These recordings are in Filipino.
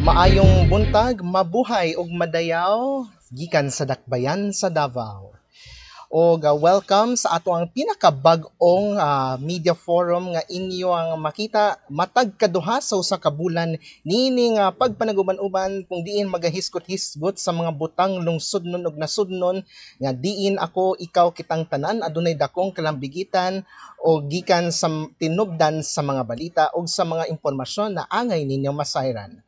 Maayong buntag, mabuhay ug madayaw gikan sa dakbayan sa Davao. Og welcome sa ato ang pinakabag-ong media forum nga inyo ang makita matag kaduha sa usa ka bulan nining pagpanaguban-uban kung diin magahisgot-hisgot sa mga butang lungsodnon ug nasudnon nga diin ako ikaw kitang tanan adunay dakong kalambigitan o gikan sa tinubdan sa mga balita ug sa mga impormasyon na angay ninyo masayran.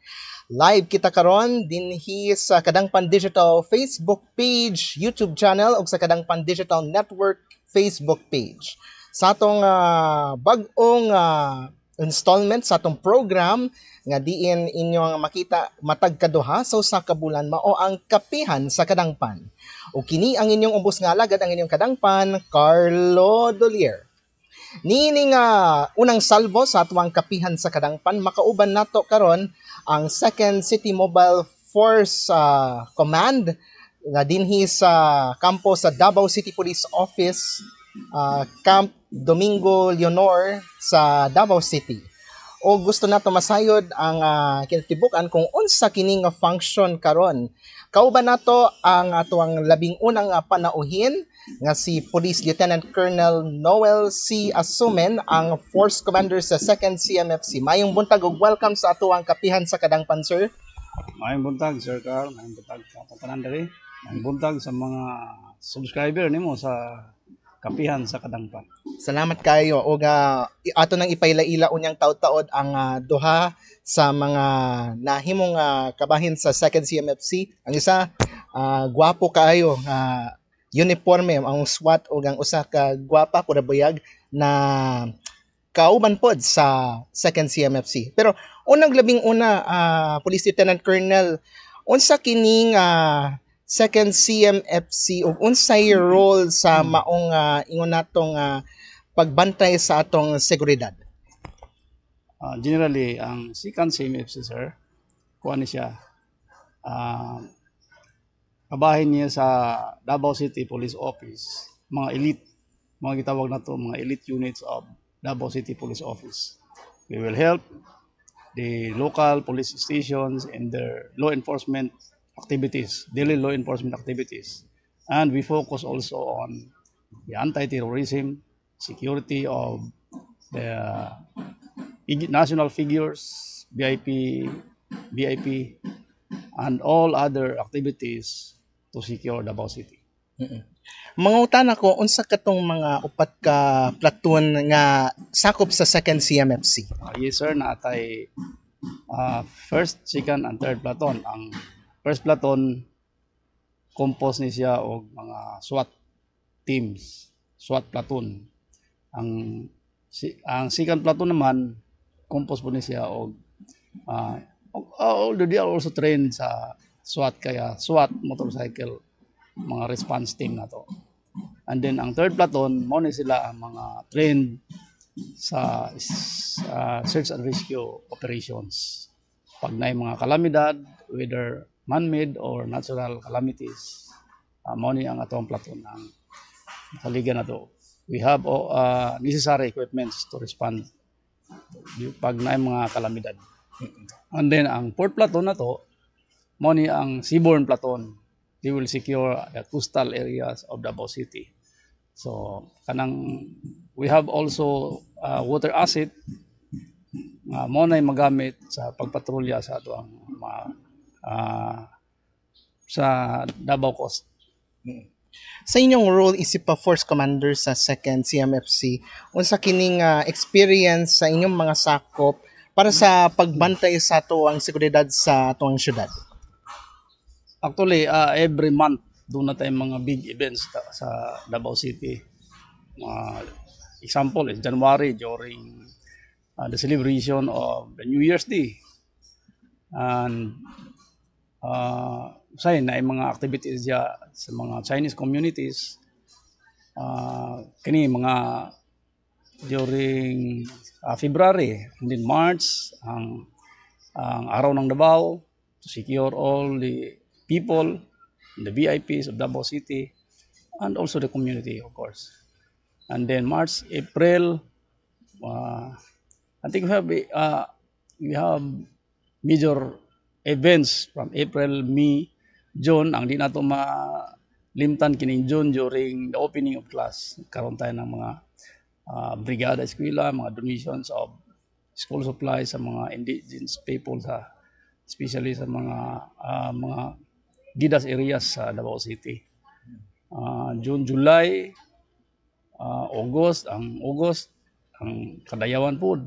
Live kita karon dinhi sa Kadangpan Digital Facebook page, YouTube channel ug sa Kadangpan Digital Network Facebook page. Sa atong bag-ong installment sa atong program nga diin inyo makita matag kaduha sa usa ka bulan mao ang kapihan sa Kadangpan. O kini ang inyong ubos nga alagad ang inyong Kadangpan, Carlo Dolier. Nining unang salvo sa atuang kapihan sa Kadangpan, makauban nato karon ang 2nd City Mobile Force Command na dinhi sa kampo sa Davao City Police Office, Camp Domingo Leonor sa Davao City. O gusto nato masayod ang kinatibukan kung unsa kining function karon. Kauban nato ang atuang labing unang panauhin nga si Police Lieutenant Colonel Noel C. Asumen, ang Force Commander sa 2nd CMFC. Mayong buntag ug welcome sa atuang kapihan sa Kadangpan, sir. Mayong buntag, Sir Carl. Mayong buntag sa tanan diri. Mayong buntag sa mga subscriber nimo sa kapihan sa Kadangpan. Salamat kayo. Og ato nang ipailaila unyang taud-taod ang duha sa mga nahimong kabahin sa 2nd CMFC. Ang isa gwapo kaayo nga uniforme ang SWAT ug ang usa ka gwapa kurabuyag na kauban pod sa 2nd CMFC. Pero unang labing una, Police Lieutenant Colonel, unsa kining 2nd CMFC ug unsay role sa maong ingon natong pagbantay sa atong seguridad? Generally, ang 2nd CMFC, sir, kuha ni siya. Kabahin niya sa Davao City Police Office, mga elite, mga gitawag na to, mga elite units of Davao City Police Office. We will help the local police stations in their law enforcement activities, daily law enforcement activities. And we focus also on the anti-terrorism, security of the national figures, VIP, and all other activities to secure Davao City. Mangutan ako, unsa katong mga upat ka platoon nga sakop sa 2nd CMFC? Yes, sir, naatay 1st, 2nd, and 3rd platoon. Ang 1st platoon, compose ni siya og mga SWAT teams, SWAT platoon. Ang 2nd platoon naman, compose po ni siya og although they are also trained sa SWAT, kaya SWAT motorcycle, mga response team na to. And then ang 3rd platoon, mo ni sila ang mga trained sa search and rescue operations. Pag na mga kalamidad, whether man-made or natural calamities, mo ni ang atong platoon ang kaligan na to. We have necessary equipments to respond pag na mga kalamidad. And then ang 4th platoon na to, mo ni ang seaborne platoon. They will secure the coastal areas of Davao City. So we have also water asset mo na magamit sa pagpatrolya sa atoang sa Davao Coast. Sa inyong role isip pa Force Commander sa 2nd CMFC, unsa kining experience sa inyong mga sakop para sa pagbantay sa atoang seguridad sa atoang syudad? Actually, every month doon na tayong mga big events sa Davao City. Example is January during the celebration of the New Year's Day. And na mga activities sa mga Chinese communities. Kini mga during February and then March ang araw ng Davao to secure all the people, the VIPs of Davao City, and also the community, of course. And then March, April, I think we have major events from April, May, June, ang di nato malimtan kining June during the opening of class. Karon tayo ng mga brigada eskwela, mga donations of school supplies sa mga indigenous people sa especially sa mga gidas areas sa Davao City. June, July, August ang kadayawan po.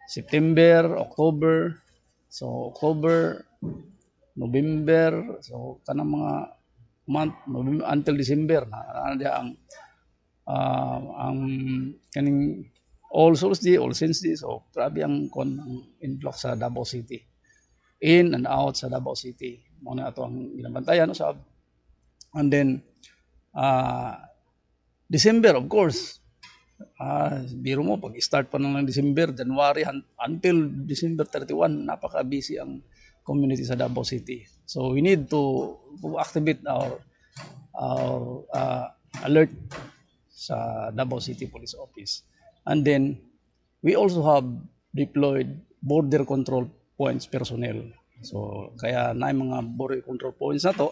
September, October, so October, November, so kanang mga month November, until December na ang kaning All Souls Day, All Saints Day, so grabe ang influx sa Davao City. In and out sa Davao City. Muna ato ang ginabantayan no, sa and then December of course. Biro mo pag start pa ng December, January until December 31 napaka-busy ang community sa Davao City. So we need to activate our alert sa Davao City Police Office. And then we also have deployed border control points personnel. So kaya na mga border control points na to,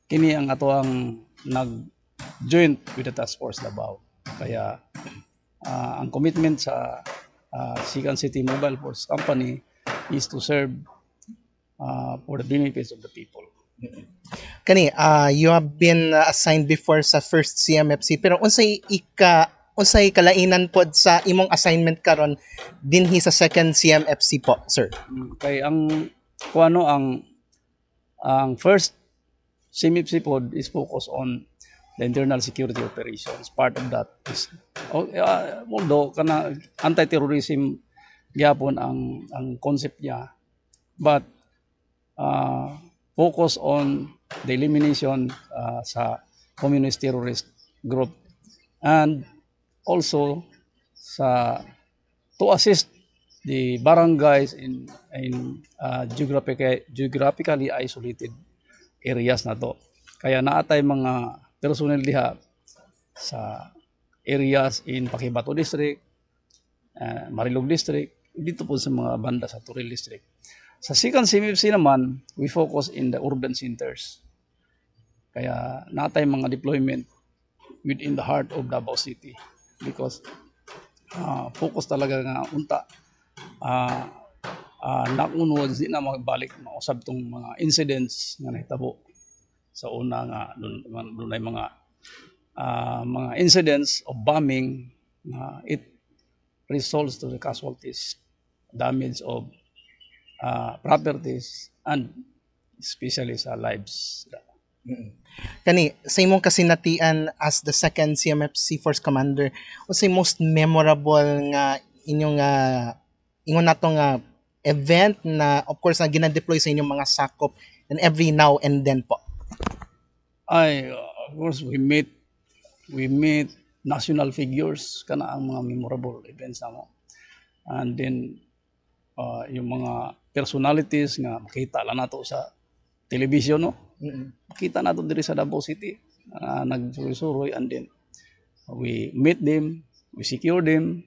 kini ang ato ang nag-joint with the Task Force Davao. Kaya ang commitment sa Sikan City Mobile Force Company is to serve for the benefits of the people. Kani, you have been assigned before sa first CMFC, pero unsay kalainan pod sa imong assignment karon dinhi sa second CMFC po, sir? Kay ang kuano ang first CMFC pod is focused on the internal security operations. Part of that is although kana anti-terrorism gyapon ang concept niya, but focus on the elimination sa communist terrorist group and also to assist the barangays in geographically isolated areas na to. Kaya naatay mga personnel diha sa areas in Pakibato District, Marilog District, dito po sa mga banda sa Turil District. Sa second CMFC naman, we focus in the urban centers. Kaya naatay mga deployment within the heart of Davao City because focus talaga nga unta nakunod di na magbalik mausab tong mga incidents nga nahitabo sa una nga doon ay mga incidents of bombing it results to the casualties, damage of properties and especially sa lives. Kani, sa imong kasinatian as the second CMFC Force Commander, unsay most memorable nga inyong ingon nato nga event na of course na gina-deploy sa inyong mga sakop and every now and then po? Of course we meet national figures kana ang mga memorable events namo. And then yung mga personalities nga makita lang nato sa television no. Makita nato diri sa Davao City nagsuroy-suroy and then we meet them, we secure them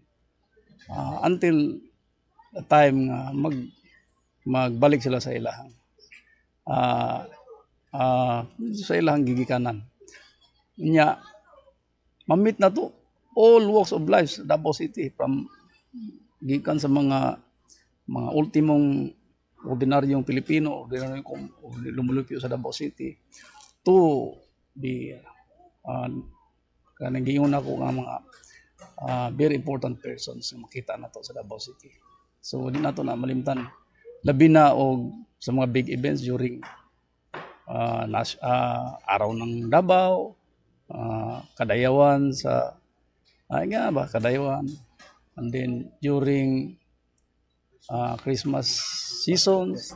until the time nga magbalik sila sa ilahang sa ilahang gigikanan. Nya mamit na to all walks of life sa Davao City from gikan sa mga ultimong ordinaryong Pilipino, ordinaryong lumulupyo sa Davao City to the kanang giingon ako nga mga very important persons nga makita nato sa Davao City. So di nato na malimtan labi na og sa mga big events during araw ng Davao, kadayawan sa kadayawan, and then during Christmas seasons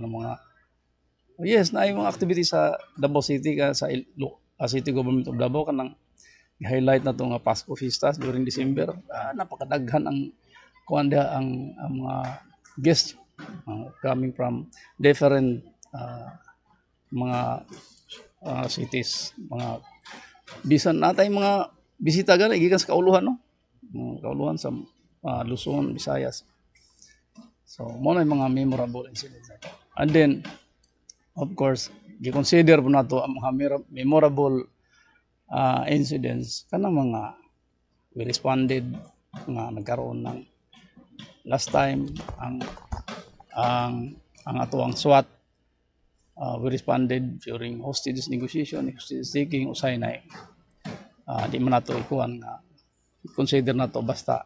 mga yes na mga activities sa Davao City sa City Government of Davao kanang i-highlight na to nga Pasko Fiestas during December. Napakadaghan ang mga guests coming from different mga cities, mga bisan natay mga bisita gani gikan sa kauluhan no. Kauluhan sa Luzon, Visayas. So mo na yung mga memorable incidents na to. And then of course gi-consider po nato ang mga memorable incidents kanang mga we responded nga nagkaroon ng last time ang atuang SWAT we responded during hostage negotiation, hostage taking, usay na di man nato ikuan nga consider nato basta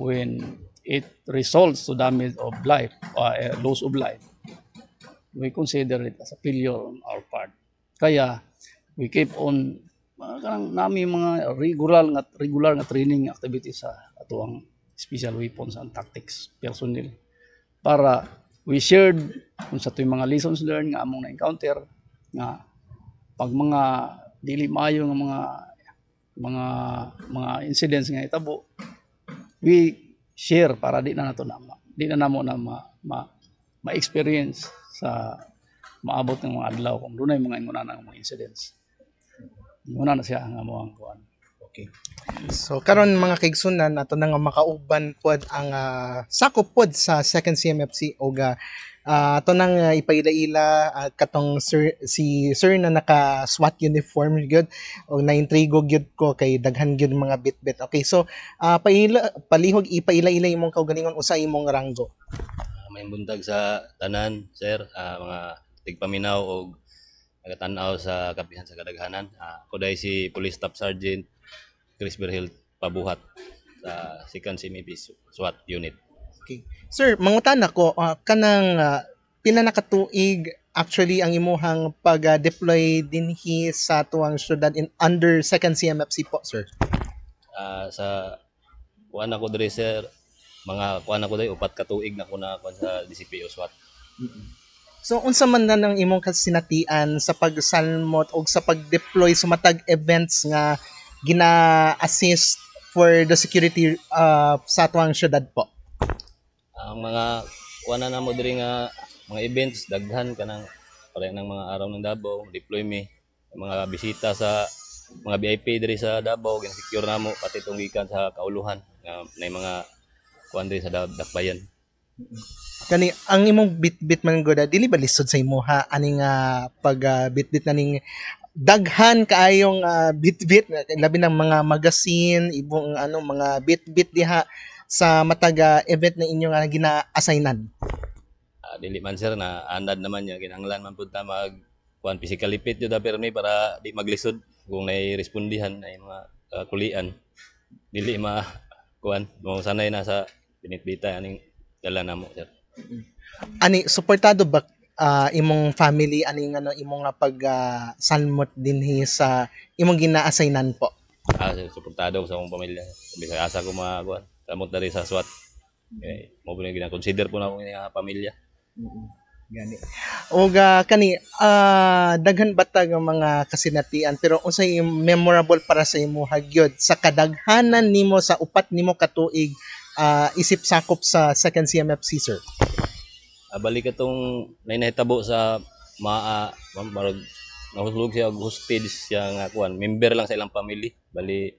when it results to damage of life or loss of life, we consider it as a failure on our part. Kaya we keep on kanang nami mga regular nga training activities sa atuang special weapons and tactics personnel para we shared kung sa tuy mga lessons learned nga among na-encounter nga pag mga dili maayo nga mga incidents nga itabo, we share para di na namo na ma-experience sa maabot ng mga adlaw kung dunay mga inguna ng mga incidents. Muna na siya ang amuang kuan. Okay. So karon mga kaigsunan ato na nga makauban pod ang sakop pod sa second CMFC o ato nang ipaila-ila katong si sir na naka SWAT uniform gyud o naintrigo gyud ko kay daghan gyud mga bit-bit. Okay, so palihog ipaila-ila imong kaugalingon usa imong ranggo. May buntag sa tanan, sir, mga tigpaminaw o nagatanaw sa kapihan sa kadaghanan. Ako dahil si Police Staff Sergeant Chris Berhil Pabuhat sa 2nd CMP SWAT Unit. Okay. Sir, mangutan ako kanang pila na katuig actually ang imuhang pag-deploy dinhi sa tuwang syudad in under 2nd CMFC po, sir? Sa kuan ako diri, sir, mga kuan ako diri 4 ka tuig na ko na kuan sa DCPO SWAT. So unsa man na nang imong kasinatian sa pagsalmot o sa pag-deploy sa matag events nga gina-assist for the security sa tuwang syudad po? Ang mga kuan na mo diri nga mga events daghan kanang pare ng mga araw ng Davao, deploy mi mga bisita sa mga VIP diri sa Davao, gin-secure namo pati tong gikan sa kauluhan nga nay mga kuan diri sa Dakbayan. Kani ang imong bit-bit man gud dili ba lisod sa imuha ani nga pag bit-bit naning daghan kaayong bit-bit labi ng mga magazine ibong mga bit-bit diha sa mataga event na inyo nga gina-assignan? Dili man, sir, na andad naman niya kinahanglan man pud ta mag kuan physically fit jud permi para di maglisod kung nay respondihan ay mga kulian dili kuan mo sanay na sa binitbita aning dala namo, sir. Ani suportado ba imong family aning imong pag salmot dinhi sa imong gina-assignan po? Sir, suportado ko sa akong pamilya. Bisag asa ko mga kuan samot diri sa SWAT. Okay, mo pud gina-consider po na akong pamilya. Gani. O kani daghan batag ang mga kasinatian pero unsay memorable para sa imo hagyod sa kadaghanan nimo sa upat nimo katuig isip sakop sa 2nd CMFC, sir? Balik atong nahitabo sa marag nahuslog siya og hostage siya nga kuan member lang sa ilang family bali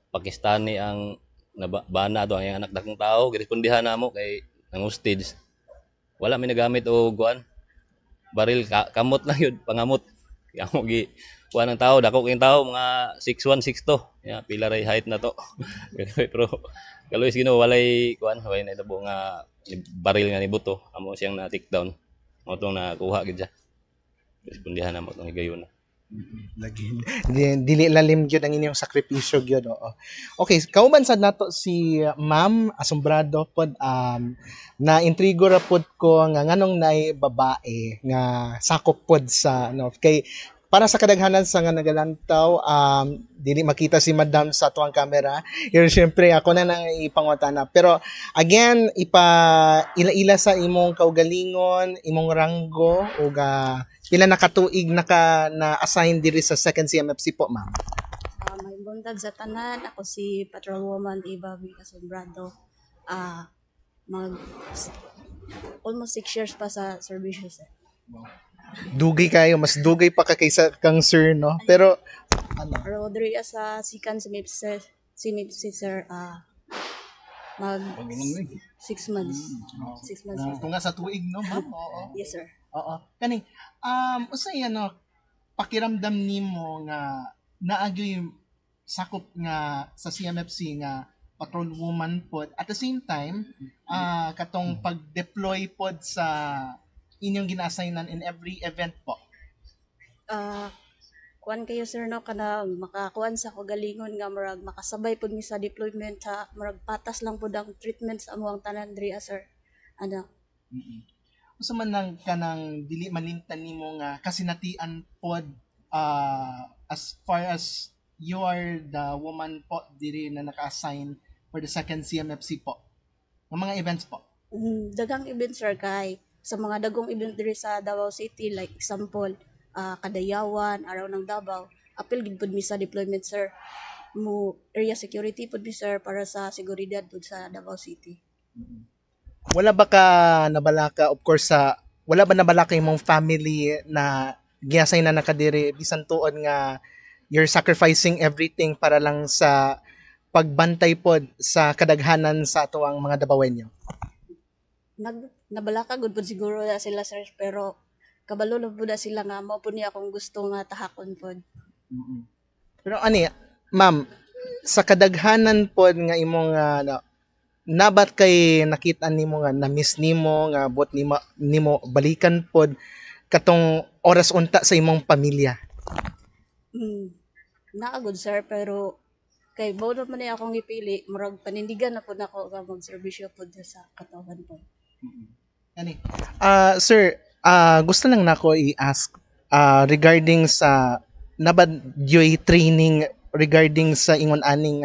Pakistani ang nabana to ang anak dakong tao girespondihan namo kay ang hostage wala may nagamit og kuan baril kamot lang yun pangamot amo gi kuan ang tao dako kay tao mga 6'1", 6'2", ya pila ray height na to. Pero kaloy sino walay kuan way na tabo nga baril nga nibuto amo siyang na take down mo tong nakuha gid siya respondihan namo tong higayon. Lagi dili lalim gyud ang inyong sakripisyo gyud. Okay, kauban sad nato si Ma'am Asombrado pod na intrigo ra pod ko nga nganong naay babae nga sakop pod sa kay para sa kadaghanan sa nga nagalantaw dili makita si Madam sa tuwang camera. Pero syempre ako na nang ipangutana. Pero again ila sa imong kaugalingon, imong ranggo ug pila na katuig na-assign diri sa 2nd CMFC po, ma'am? May buntag sa tanan, ako si Patrolwoman Eva V. Asombrado. Almost 6 years pa sa serbisyo, sir. Dugay kayo, mas dugay pa ka kaysa kang sir, no? Pero Rodri sa sikan si MIPC, sir, Mag Pagulong ni. 6 months. 6 months. Kung nga sa tuig, no, ma'am? Oo. Yes, sir. Oo. Kani, usay ano, pakiramdam nimo nga naagyoy sakop nga sa CMFC nga patrol woman pod at the same time katong pag-deploy pod sa inyong gina-assignan in every event po. Kuan kayo sir no kana makakuan sa kagalingon nga murag makasabay pud mi sa deployment sa murag patas lang pud ang treatment sa amuang tanan diri sir. Ano? Usa man nang kanang dili malimtan nimo nga kasinatian pod as far as you are the woman po diri na naka-assign for the second CMFC po. Ng mga events po. Dagang event sir kay sa mga dagong event diri sa Davao City like example Kadayawan, Araw ng Davao, apil gid pud mi sa deployment sir. Mo area security pud mi sir para sa seguridad pud sa Davao City. Wala ba ka nabalaka of course sa wala ba nabalaka imong family na giasay na nakadiri bisan tuod nga you're sacrificing everything para lang sa pagbantay pod sa kadaghanan sa atuang mga Davaoenyo? Nabalaka gud pud siguro na sila sir pero kabalo lang pud na sila nga mao pud ni akong gusto nga tahakon pod. Pero ani, ma'am, sa kadaghanan pod nga imong nabat kay nakita nimo nga na-miss nimo nga buot nimo balikan pod katong oras unta sa imong pamilya. Naa gud sir pero kay mao na man ni akong ipili murag panindigan na pud nako nga magserbisyo pod sa katawan pod. Ani. Sir, gusto lang nako i-ask regarding sa nabadyoy training regarding sa ingon aning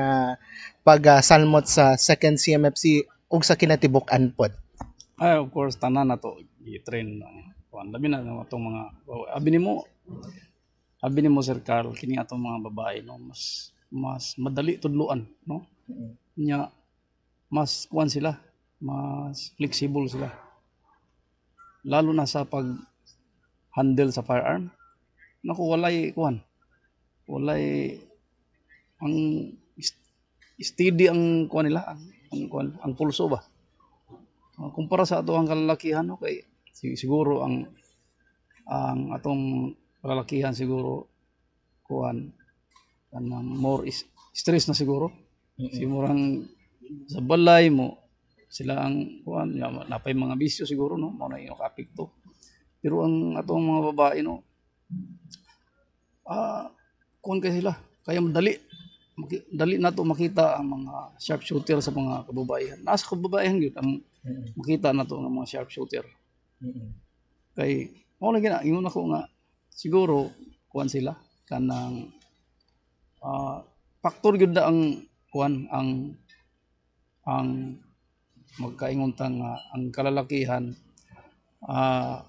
pag salmot sa second CMFC ug sa kinatibuk-an pod. Ay, of course, tanan na to i-train kuan labi na atong mga abi nimo Sir Carl kini atong mga babae no mas madali tudloan no. Nya mas kuan sila, mas flexible sila. Lalo na sa pag handle sa firearm. Naku walay kuan. Walay ang steady ang kuan nila, ang pulso ba. Kumpara sa ato ang kalalakihan no kay siguro ang atong kalalakihan siguro kuan more stress na siguro. Sigurang sa balay mo sila ang kuan napay mga bisyo siguro no mao na yung kapikto. Pero ang atong mga babae no kuan kay sila kaya dali na to makita ang mga sharpshooter sa mga kababaihan. Nasa kababaihan gyud ang makita na to ng mga sharpshooter. Kay mao na gina ingon ako nga siguro kuan sila kanang factor gyud na ang kuan ang magkaingon ta nga ang kalalakihan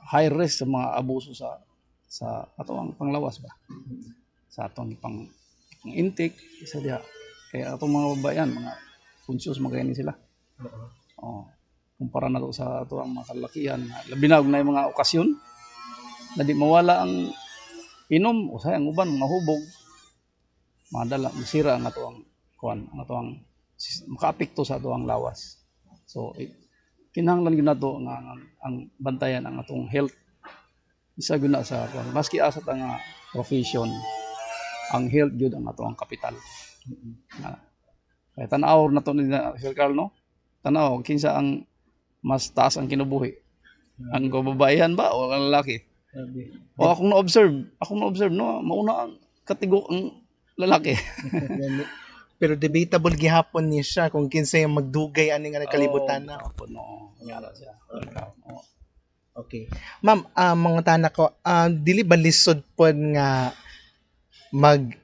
high risk sa mga abuso sa atong panglawas ba sa atong pang intake isa diha kaya atong mga babayan mga conscious magayani sila. Kumpara na to sa atong mga kalalakihan labi na og nay mga okasyon na di mawala ang inom usay ang uban mga hubog madala masira ang atong kuan ang atong makaapekto sa atong lawas. So kinahanglan gyud nato nga ang bantayan ang atong health. Isa gyud na sa maski asa ta nga profession ang health gyud ang atong kapital. Kaya tan-aw na to ni Sir Carl no. Tan-aw kinsa ang mas taas ang kinabuhi. Ang kababaihan ba o ang lalaki? O akong na-observe no mauna ang katigo ang lalaki. Pero debatable gihapon ni siya kung kinsa yung magdugay ani nga kalibutan na. Okay. Ma'am, mga tanak ko, dili ba lisod pod nga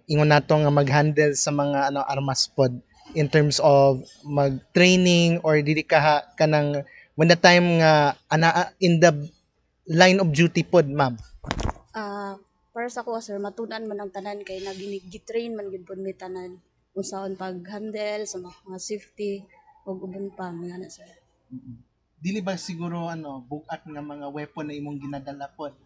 ingon nato nga mag-handle sa mga armas pod in terms of mag-training or dili ka kanang when the time nga in the line of duty pod, ma'am? Para sa ko sir matunan man ang tanan kay nagini-train man gid pod mi tanan unsaon pag-handle sa mga safety ug uban pa mga na sir. Dili ba siguro bugat nga mga weapon na imong ginadala pod?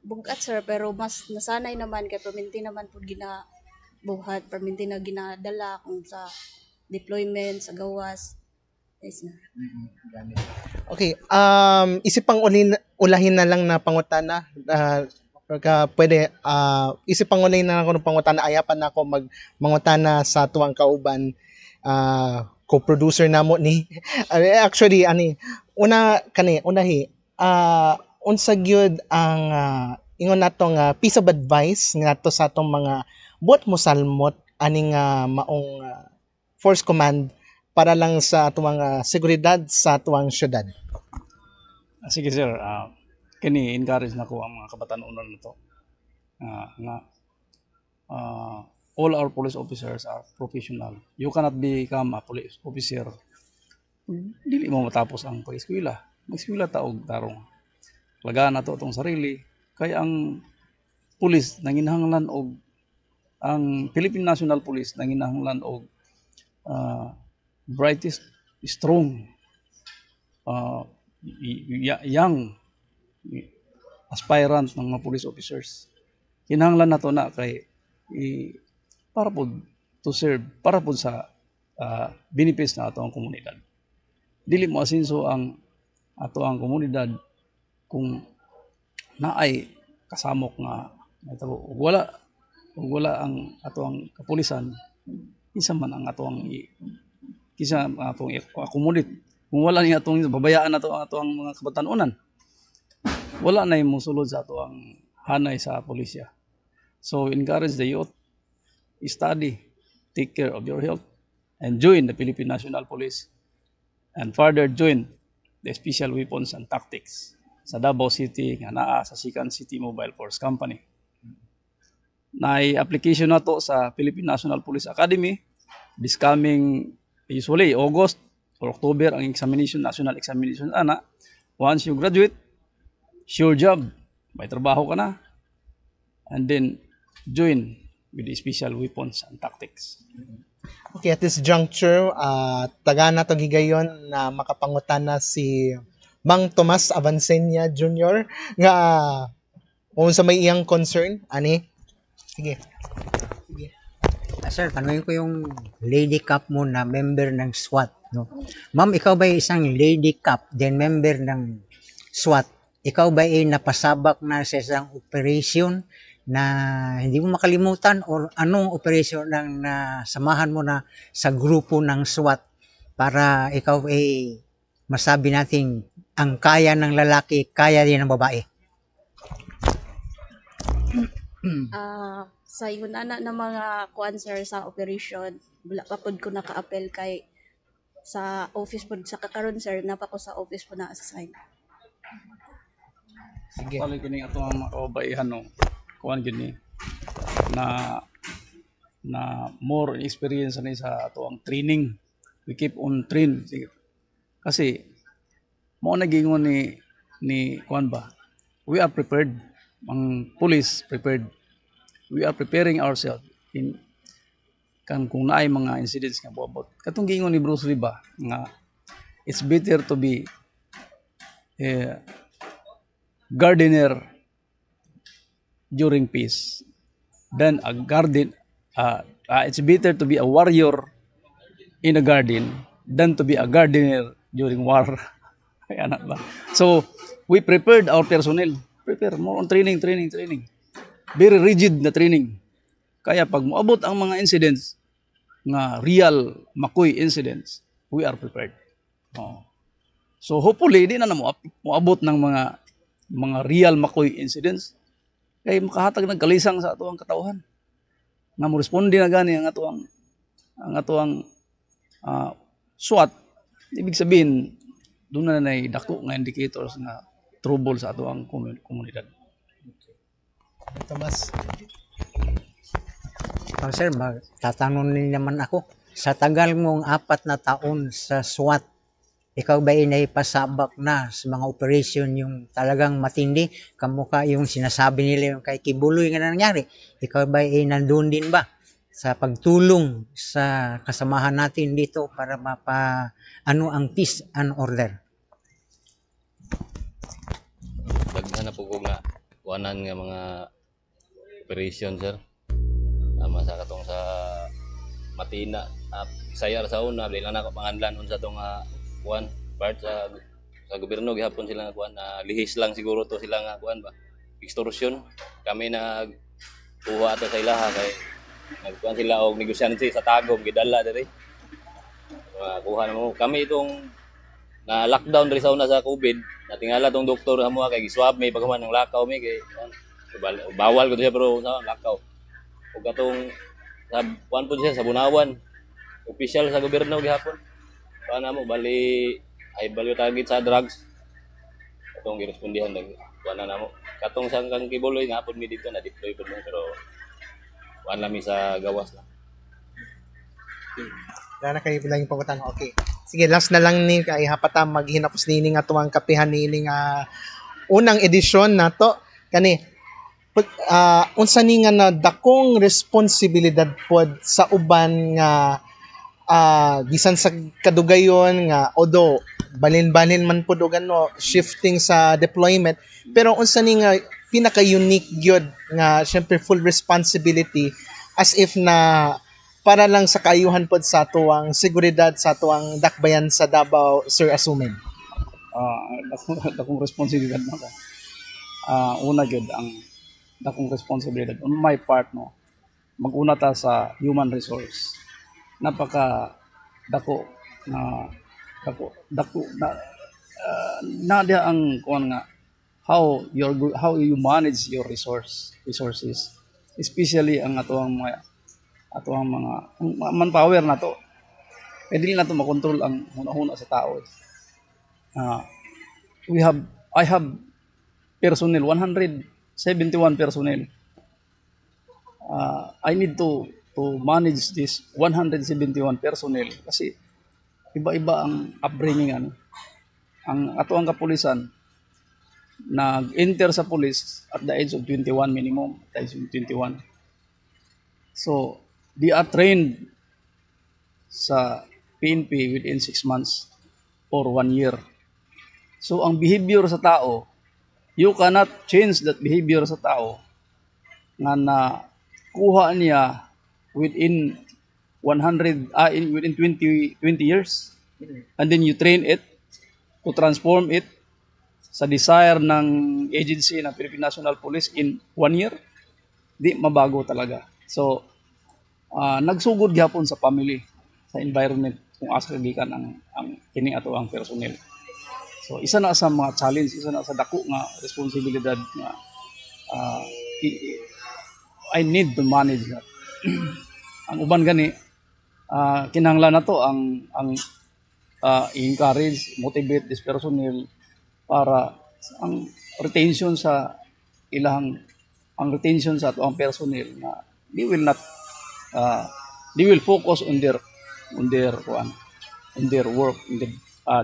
Bugat sir pero mas nasanay naman kay perminti naman pud ginabuhat perminti na ginadala kung sa deployment sa gawas. Yes na. Okay, isip pang ulahin na lang na pangutana. Pwede, isip pang ulahin na lang ako ng pangutana. Ayapan na ako mangutana sa tuwang kauban. Co-producer na mo ni. Actually, unahi, unsa gyud ang ingon natong piece of advice ngadto sa atong mga buot mo salmot aning maong force command para lang sa atong mga seguridad sa atong syudad. Sige sir, kini encourage na ko ang mga kabatan-onon na to. Nga all our police officers are professional. You cannot become a police officer dili mo matapos ang pag-eskwela. Mag-eskwela ta og tarong. Lagaan na to itong sarili. Kaya ang pulis nanginahanglan og ang Philippine National Police nanginahanglan og brightest, strong, young aspirant ng mga police officers. Kinahanglan nato na kay para po to serve, para po sa benefits na ato ang komunidad. Dili mo asinso ang ato ang komunidad kung naay kasamok nga ug wala ang ato ang kapulisan, isa man ang ato ang komunidad. Kung wala ni atong babayaan nato ang ato ang mga kabatan-onan, wala na yung musulod sa ato ang hanay sa pulisya. So encourage the youth, study, take care of your health, and join the Philippine National Police, and further join the Special Weapons and Tactics sa Davao City nga naa sa Second City Mobile Force Company. Application na to sa Philippine National Police Academy this coming usually August or October ang national examination ana. Once you graduate, sure job, may trabaho ka na, and then join with the Special Weapons and Tactics. Okay, at this juncture, taga na to gigayon na makapangutan na si Mang Tomas Avancenia Jr. nga kung sa may iyang concern, ani? Sige. Sir, tanungin ko yung Lady Cop mo na member ng SWAT. No? Ma'am, ikaw ba isang Lady Cop, then member ng SWAT? Ikaw ba ay napasabak na sa isang operation na hindi mo makalimutan, or anong operation nang nasamahan mo na sa grupo ng SWAT para ikaw ay masabi natin ang kaya ng lalaki, kaya din ng babae? Sa ingon ana ng mga kuanser sa operation, wala pa pod ko naka-appel kay sa office pod sa kakaron sir, napa ko sa office po na assign. Sige. Pali kini ato ang mga kababaihan no. Kuan gini na more experience ni sa ato ang training. We keep on train. Kasi mo nagingon ni kuan ba? We are prepared. Ang police prepared. We are preparing ourselves in kung naay mga incidents nga buabot. Katong giingon ni Bruce Lee ba nga it's better to be a gardener during peace than a garden. It's better to be a warrior in a garden than to be a gardener during war. Kaya na ba? So we prepared our personnel. Prepare more on training. Very rigid na training. Kaya pag moabot ang mga incidents nga real makoy incidents, we are prepared. So hopefully di na moabot ng mga real makoy incidents kay makahatag ng kalisang sa ato ang katawhan. Nga mo responde na gani ang ato ang SWAT. Ibig sabihin doon na dako nga indicators nga trouble sa ato ang komunidad. Tomas. Sir, tatanungin naman ako. Sa tagal mong 4 na taon sa SWAT, ikaw ba ay naipasabak na sa mga operation yung talagang matindi? Kamukha yung sinasabi nila yung kay Kibuloy nga nangyari. Ikaw ba ay nandun din ba sa pagtulong sa kasamahan natin dito para ano ang peace and order? Daghan na po ko nga kuanan nga mga operation sir. Tama sa katong sa matina sayar sa una dili na ako panganlan unsa tong kuan part sa gobyerno gihapon sila nga kuan lihis lang siguro to sila nga kuan ba extortion kami kuha ato sa ilaha kay nagkuan sila og negosyante sa tagom gidala diri kuha na mo kami itong na lockdown diri sa una sa COVID natingala tong doktor amo kay giswab may paghuman ng lakaw mi kay bawal ko siya pero sa lakaw ug katong sa kuan po siya sa Bunawan official sa gobyerno gihapon paano mo bali ay bali target sa drugs katong girespondihan dag kuan na mo katong sang kang kibuloy nga hapon mi dito na deploy po mo pero kuan lami sa gawas lang. Wala na kayo lang yung pangutang. Okay. Sige, last na lang ni kay hapata maghinapos nini nga tuwang kapihan nini nga unang edisyon nato kani unsa ni nga na dakong responsibilidad pod sa uban nga bisan sa kadugayon nga although balin-balin man pod og shifting sa deployment pero unsa ni nga pinaka unique gyud nga syempre full responsibility as if na para lang sa kaayuhan pod sa tuwang seguridad sa tuwang dakbayan sa Davao, Sir Asumen? Dakong responsibilidad mo ka. Una gyud ang dakong responsibilidad on my part no. Mag-una ta sa human resource. Napaka dako na dia ang kuan nga how you manage your resources especially ang atuang mga manpower na to. Dili na to makontrol ang huna-huna sa tao. I have personnel 171 personnel. I need to manage this 171 personnel kasi iba-iba ang upbringing ang atuang kapulisan nag-enter sa police at the age of 21 minimum, at age of 21. So, they are trained sa PNP within 6 months or 1 year. So, ang behavior sa tao, you cannot change that behavior sa tao na kuha niya within 20 years and then you train it to transform it sa desire ng agency ng Philippine National Police in 1 year. Di mabago talaga. So, nagsugod gyapon sa family, sa environment kung asa gikan ang kini ato ang personnel. So isa na sa mga challenge, isa na sa dako nga responsibilidad nga I need to manage that. Ang uban gani kinahanglan nato ang encourage, motivate this personnel para ang retention sa ato ang personnel na they will focus on their work, in their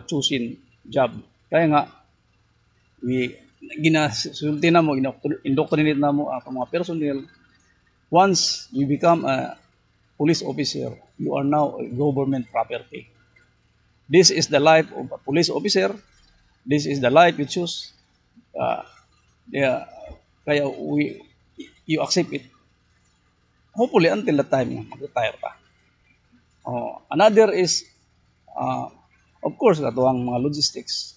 choosing job. Kaya nga ginasulti na mo, indoctrinate na mo ang mga personnel. Once you become a police officer, you are now a government property. This is the life of a police officer. This is the life you choose. Kaya you accept it. Hopefully until the time mag-retire pa. Another is of course ato ang mga logistics.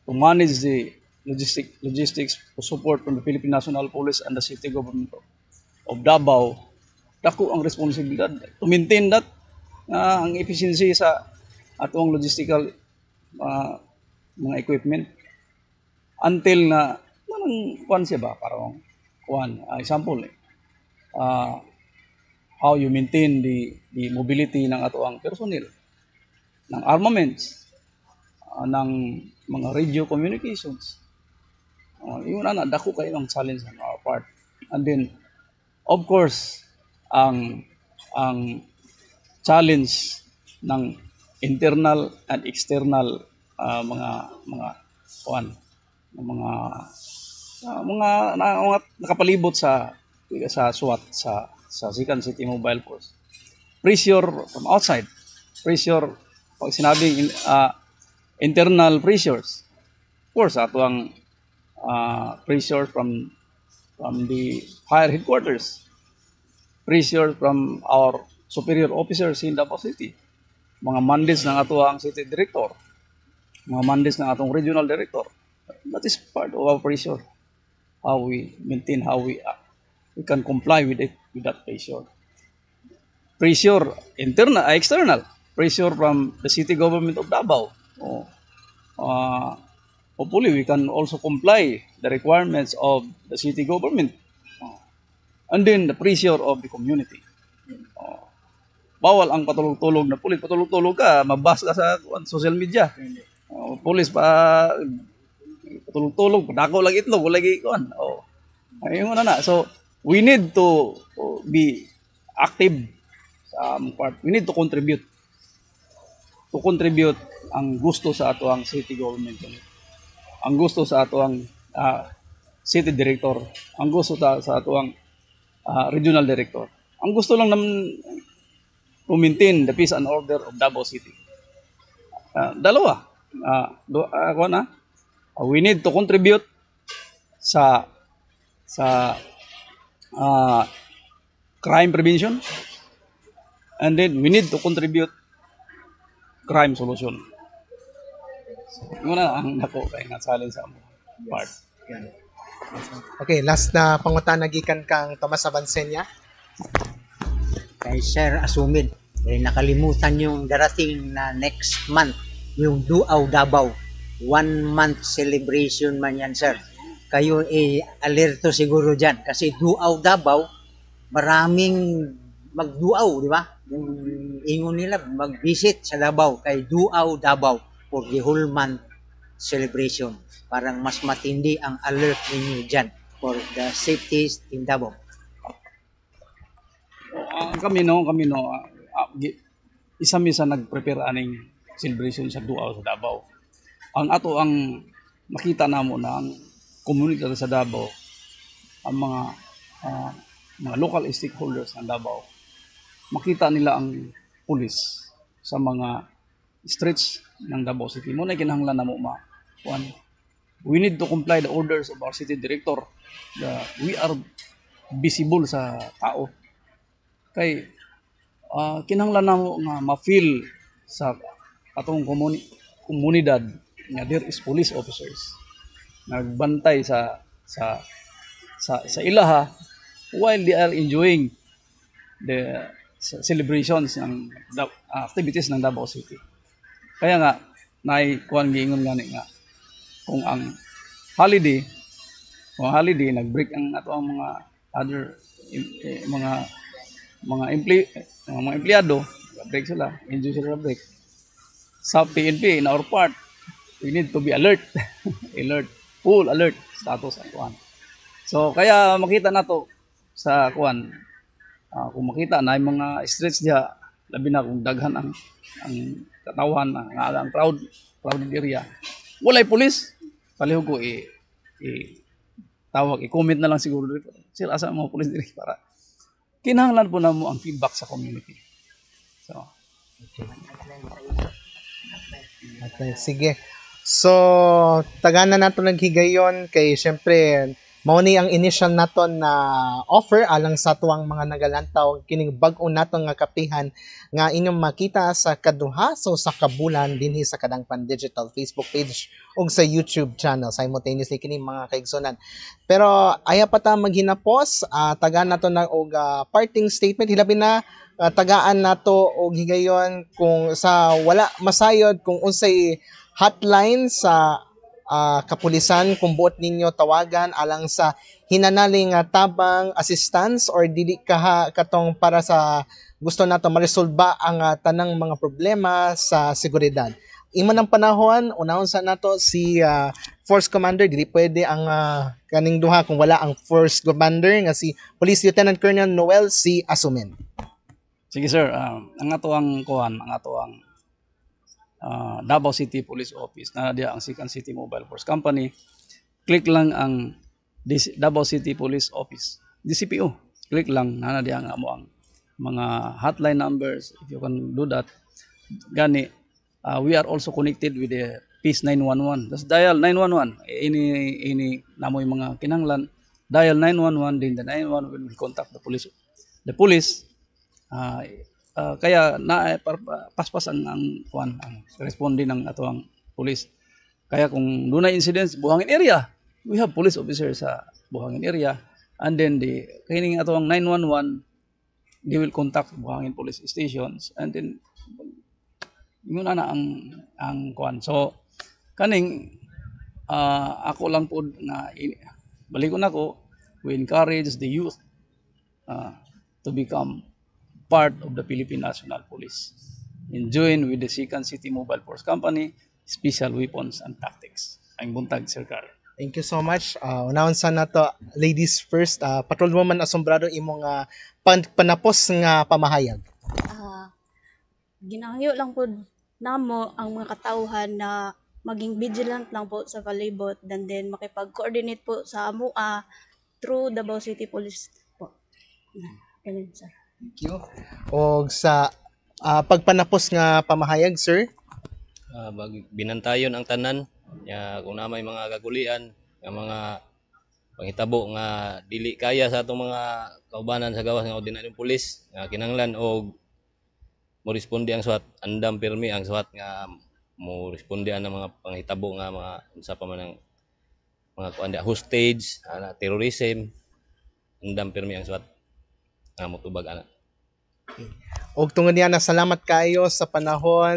To manage the logistics to support from the Philippine National Police and the city government of Davao. Dako ang responsibilidad to maintain that ang efficiency sa atong logistical mga equipment until na kuan siya ba parang example how you maintain the mobility ng ato ang personnel, ng armaments, ng mga radio communications. Yun dako kayo ang challenge on our part. And then, of course, ang challenge ng internal and external mga nakapalibot sa SWAT sa Sikan City Mobile Force. Pressure from outside. Pressure pag sinabing internal pressures. Of course, ato ang pressure from the higher headquarters. Pressure from our superior officers in Davao City. Mga mandates ng ato ang city director, mga mandates ng atong regional director. That is part of our pressure. How we maintain, how we can comply with it, with that pressure. Pressure internal, external. Pressure from the city government of Davao. Hopefully, we can also comply the requirements of the city government. And then the pressure of the community. Bawal ang patulog-tulog na pulis. Patulog-tulog ka, mabas ka sa social media. Pulis pa, patulog-tulog, padako lang itlog, lagi kuan. Ayun na. So, we need to be active sa part. We need to contribute. To contribute ang gusto sa ato ang city government. Ang gusto sa ato ang city director. Ang gusto sa ato ang regional director. Ang gusto lang naman to maintain the peace and order of Davao City. Dalawa. We need to contribute sa crime prevention, and then we need to contribute crime solution. Muna ang nako kay nga salin sa part. Okay, last na pangutana gikan kang Tomas Avancenia. Kay Sir Asumid, nakalimutan yung darating na next month, yung Duaw Davao. 1 month celebration man yan, sir. Kayo alerto siguro dyan. Kasi Duaw Davao, maraming magduaw, di ba? Yung ingon nila, mag-visit sa Davao, kay Duaw Davao for the whole month celebration. Parang mas matindi ang alert ninyo dyan for the safeties in Davao. Kami isa-misa nag-prepare aning celebration sa Duaw sa Davao. Ang ato ang makita namo na ang komunidad sa Davao, ang mga local stakeholders ng Davao, makita nila ang pulis sa mga streets ng Davao City. Muna kinahanglan namo we need to comply the orders of our city director. We are visible sa tao. Kay kinahanglan namo nga ma-feel sa atong komunidad nga there is police officers nagbantay sa ilaha while they are enjoying the celebrations ng activities ng Davao City. Kaya nga kuan giingon gani nga kung ang holiday nag-break ang ato ang mga other mga empleyado, break sila, enjoy sila break. Sa PNP, in our part, we need to be alert. Full alert status ang kuan. So, kaya makita na to sa kuan. Kung makita na yung mga streets diya, labi na kung daghan ang katawan, ang crowded area. Walay pulis. Palihog ko tawag, i-comment na lang siguro dito. Sila asa mga pulis diri para kinahanglan po na mo ang feedback sa community. So, Okay, sige. So, tagana nato naghigayon kay syempre mao ni ang initial naton na offer alang sa tuwang mga nagalantaw kining bag-o naton nga kapihan nga inyong makita sa kaduha so sa kabulan dinhi sa Kadangpan Digital Facebook page ug sa YouTube channel simultaneously kining mga kaigsunan. Pero aya pa ta maghinapos, tagaan nato na og parting statement hilabi na tagaan nato og higayon kung sa wala masayod kung unsay hotline sa kapulisan kung buot ninyo tawagan alang sa hinanaling tabang assistance or dili katong para sa gusto nato maresolba ang tanang mga problema sa seguridad. Imo ng panahon, unahon sa nato si Force Commander, dili pwede ang kaning duha kung wala ang Force Commander nga si Police Lieutenant Colonel Noel C. Asumen. Sige sir, ang ato ang Davao City Police Office na diya ang Sikan City Mobile Force Company. Click lang ang Davao City Police Office, DCPO. Click lang na diya ang amo ang mga hotline numbers. If you can do that, gani we are also connected with the Peace 911. Just dial 911. Ini namoy mga kinahanglan. Dial 911 then the 911 will contact the police. The police kaya na paspas ang kuan ang responde ng ato ang police. Kaya kung dunay incidents Buhangin area, we have police officers sa Buhangin area, and then the kining ato ang 911, they will contact Buhangin police stations, and then yun na ang kuan. So kaning ako lang po na balikon ako, we encourage the youth to become part of the Philippine National Police and join with the Second City Mobile Force Company, Special Weapons and Tactics. Ang buntag, Sir Carl. Thank you so much. Unahon sa nato, ladies first. Patrolwoman Asombrado, imong panapos nga pamahayag. Ginahangyo lang po namo ang mga katawhan na maging vigilant lang po sa palibot, and then makipag-coordinate po sa AMUA through Davao City Police po. Ganun, sir. Thank you. O sa pagpanapos nga pamahayag, sir? Binantayon ang tanan. Kung na may mga kagulian, nga mga panghitabo nga dili kaya sa atong mga kaubanan sa gawas ng ordinaryong pulis, kinanglan og mo responde ang SWAT, andam pirmi ang SWAT nga mo responde ang mga panghitabo nga mga unsa pa man ang mga kuanda hostage, terrorism, andam pirmi ang SWAT nga motubag ana. Og tungod niya, salamat kayo sa panahon,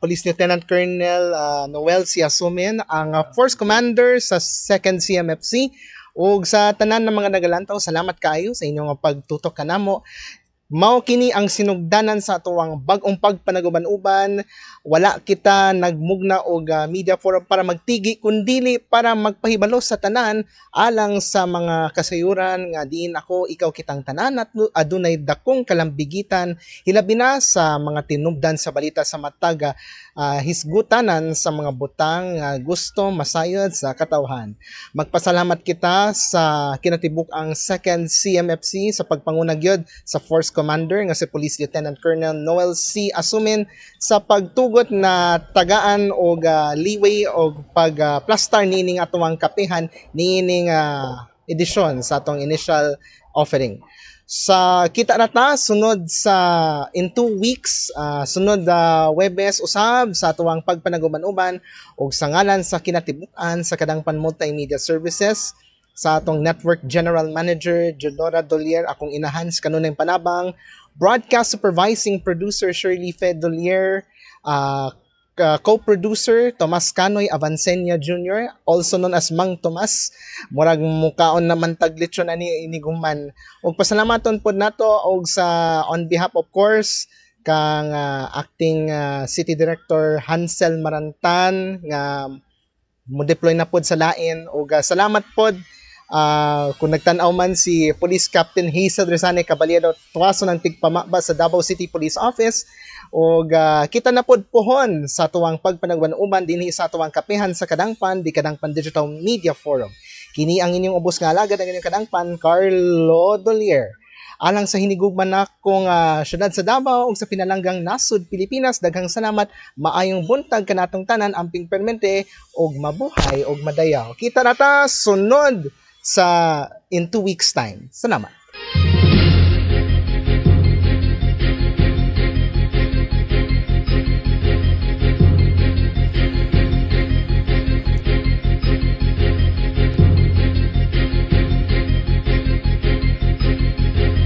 Police Lieutenant Colonel Noel C. Asumin, ang Force Commander sa 2nd CMFC. Og sa tanan ng mga nagalantaw, salamat kayo sa inyong pagtutok kanamo. Mao kini ang sinugdanan sa atuang bag-ong pagpanaguban-uban. Wala kita nagmugna og media forum para magtigi, kundili para magpahibalo sa tanan alang sa mga kasayuran nga diin ako, ikaw kitang tanan at adunay dakong kalambigitan, hilabi na sa mga tinubdan sa balita sa matag hisgutanan sa mga butang gusto masayod sa katawhan. Magpasalamat kita sa kinatibuk ang 2nd CMFC sa pagpangunag yod sa Force Commander nga si Police Lieutenant Colonel Noel C. Asumin sa pagtugot na tagaan og leeway og pagplastar niining atong kapihan niining edisyon sa atong initial offering. Sa kita na ta sunod sa in 2 weeks, sunod Webes usab sa atuang pagpanaguban-uban ug sa ngalan sa kinatibukan sa Kadangpan Multimedia Services sa atong Network General Manager Jodora Dolier, akong inahan sa kanunay panabang, Broadcast Supervising Producer Shirley Fed Dolier, co-producer Tomas Canoy Avancenia Jr., also known as Mang Tomas. Murag mukaon naman taglitsyon ani iniguman. Og pasalamaton pod nato og sa on behalf of course kang acting City Director Hansel Marantan nga mo deploy na pod sa lain, og salamat pod kung nagtan-aw man si Police Captain Hazel Rizane Caballero, tuwaso ng tigpamaba sa Davao City Police Office. Og kita na pod pohon sa tuwang pagpanagban-uban dinhi sa tuwang kapihan sa Kadangpan, di Kadangpan Digital Media Forum. Kini ang inyong ubos nga alagad ang inyong Kadangpan, Carlo Dolier. Alang sa hinigugman nakong syudad sa Davao ug sa pinalanggang nasud Pilipinas, daghang salamat, maayong buntag kanatong tanan, amping permente og mabuhay og madayaw. Kita na ta sunod sa in 2 weeks time. Salamat.